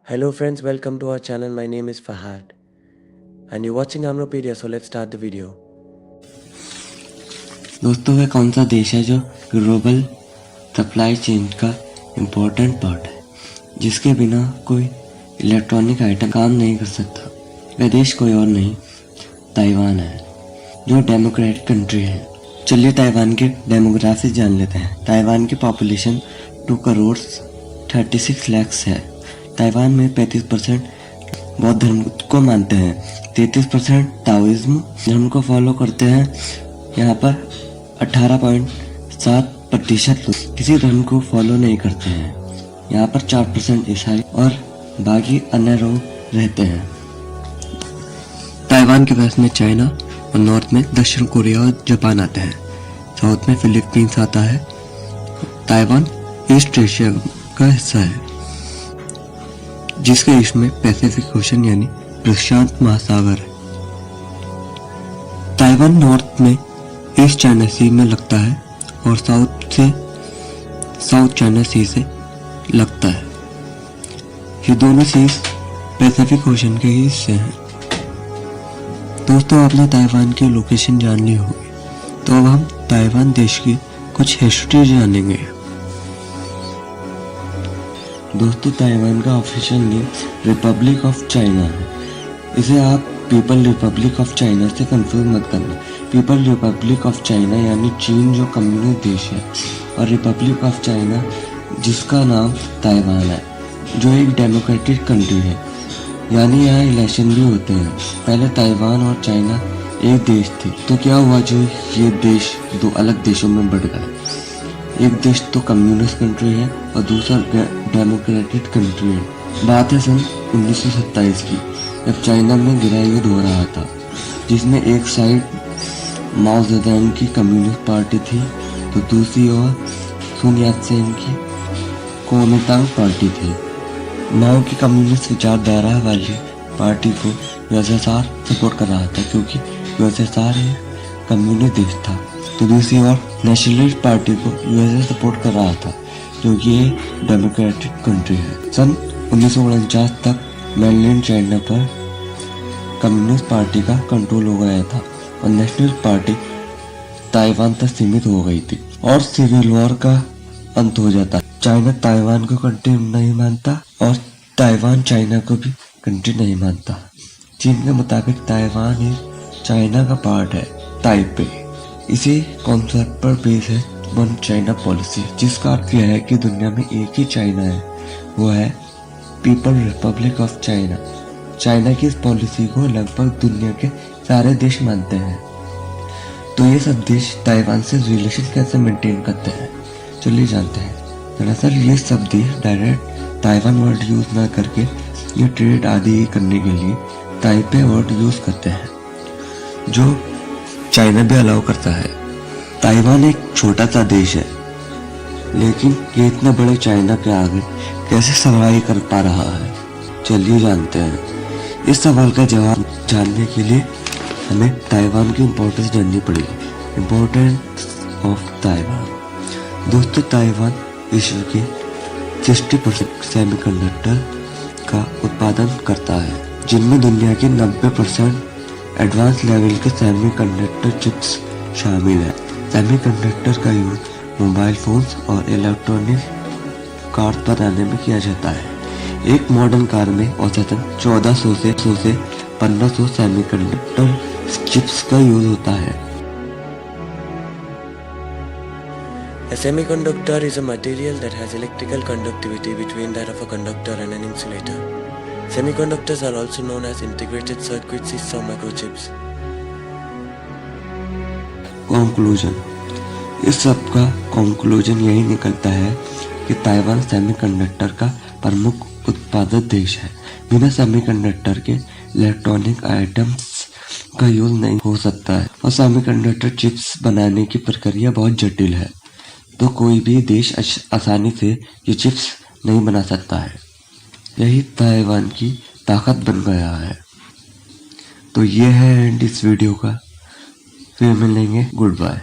Hello friends, welcome to our channel. My name is Fahad and you're watching Amropedia, so let's start the video. दोस्तों वह कौन सा देश है जो ग्लोबल सप्लाई चेन का इम्पोर्टेंट पार्ट है, जिसके बिना कोई इलेक्ट्रॉनिक आइटम काम नहीं कर सकता? वह देश कोई और नहीं, ताइवान है, जो डेमोक्रेटिक कंट्री है। चलिए ताइवान के डेमोग्राफी जान लेते हैं। ताइवान की पॉपुलेशन 2 करोड़ 36 लाख है। ताइवान में 35% बौद्ध धर्म को मानते हैं, 33% ताओइज्म धर्म को फॉलो करते हैं। यहाँ पर 18.7% लोग किसी धर्म को फॉलो नहीं करते हैं। यहाँ पर 4% ईसाई और बाकी अन्य लोग रहते हैं। ताइवान के वेस्ट में चाइना और नॉर्थ में दक्षिण कोरिया और जापान आते हैं। साउथ में फिलीपींस आता है। ताइवान ईस्ट एशिया का हिस्सा है, जिसके ईस्ट में पैसिफिक ओशन यानी प्रशांत महासागर है। ताइवान नॉर्थ में ईस्ट चाइना सी में लगता है और साउथ चाइना सी से लगता है। ये दोनों सीज पैसिफिक ओशन के ही हिस्से हैं। दोस्तों आपने ताइवान की लोकेशन जान ली होगी, तो अब हम ताइवान देश की कुछ हिस्ट्री जानेंगे। दोस्तों ताइवान का official name Republic of China है। इसे आप पीपल रिपब्लिक ऑफ चाइना से कंफ्यूज मत करना। पीपल रिपब्लिक ऑफ चाइना यानी चीन जो कम्युनिस्ट देश है, और रिपब्लिक ऑफ चाइना जिसका नाम ताइवान है, जो एक डेमोक्रेटिक कंट्री है, यानी यहाँ इलेक्शन भी होते हैं। पहले ताइवान और चाइना एक देश थे, तो क्या हुआ जो ये देश 2 अलग देशों में बढ़ गए। एक देश तो कम्युनिस्ट कंट्री है और दूसरा डेमोक्रेटिक कंट्री है। बात है सन 1927 की, जब चाइना में गृह युद्ध हो रहा था, जिसमें एक साइड माओ जेडुंग की कम्युनिस्ट पार्टी थी, तो दूसरी ओर sun yat-sen की कुओमिंतांग पार्टी थी। माओ की कम्युनिस्ट विचारधारा वाली पार्टी को यूएसएसआर सपोर्ट कर रहा था, क्योंकि यूएसएसआर एक कम्युनिस्ट देश था। तो दूसरी ओर नेशनलिस्ट पार्टी को यूएसए सपोर्ट कर रहा था, क्योंकि ये डेमोक्रेटिक कंट्री है। सन 1949 तक मेनलैंड चाइना पर कम्युनिस्ट पार्टी का कंट्रोल हो गया था और नेशनल पार्टी ताइवान तक सीमित हो गई थी, और सिविल वॉर का अंत हो जाता। चाइना ताइवान को कंट्री नहीं मानता और ताइवान चाइना को भी कंट्री नहीं मानता। चीन के मुताबिक ताइवान ही चाइना का पार्ट है, ताइपे। इसी कॉन्सेप्ट पर बेस है वन चाइना पॉलिसी, जिसका अर्थ यह है कि दुनिया में एक ही चाइना है, वो है people Republic of China. China की इस पॉलिसी को लगभग दुनिया के सारे देश मानते हैं। तो ये सब देश ताइवान से रिलेशन कैसे मेंटेन करते हैं, चलिए जानते हैं। दरअसल ये सब देश डायरेक्ट ताइवान वर्ड यूज ना करके ये ट्रेड आदि करने के लिए ताइपे वर्ड यूज करते हैं, जो चाइना भी अलाउ करता है। ताइवान एक छोटा सा देश है, लेकिन ये इतने बड़े चाइना के आगे कैसे सर्वाइव कर पा रहा है, चलिए जानते हैं। इस सवाल का जवाब जानने के लिए हमें ताइवान की इम्पोर्टेंस जाननी पड़ेगी। Importance of Taiwan. दोस्तों ताइवान विश्व के 60% सेमीकंडक्टर का उत्पादन करता है, जिनमें दुनिया के 90% एडवांस लेवल के सेमीकंडक्टर चिप्स शामिल है। सेमीकंडक्टर का यूज मोबाइल फोन्स और इलेक्ट्रॉनिक कार बनाने में किया जाता है। एक मॉडर्न कार में औसतन 1400 से 1500 सेमीकंडक्टर चिप्स का यूज होता है। A semiconductor is a material that has electrical conductivity between that of a conductor and an insulator. Semiconductors are also known as integrated circuits or microchips. Conclusion. इस सब का conclusion यही निकलता है कि ताइवान सेमीकंडक्टर का प्रमुख उत्पादक देश है। बिना सेमीकंडक्टर के इलेक्ट्रॉनिक आइटम्स का यूज नहीं हो सकता है, और सेमीकंडक्टर चिप्स बनाने की प्रक्रिया बहुत जटिल है, तो कोई भी देश आसानी से ये चिप्स नहीं बना सकता है। यही ताइवान की ताकत बन गया है। तो ये है एंड इस वीडियो का। फिर मिलेंगे, गुड बाय।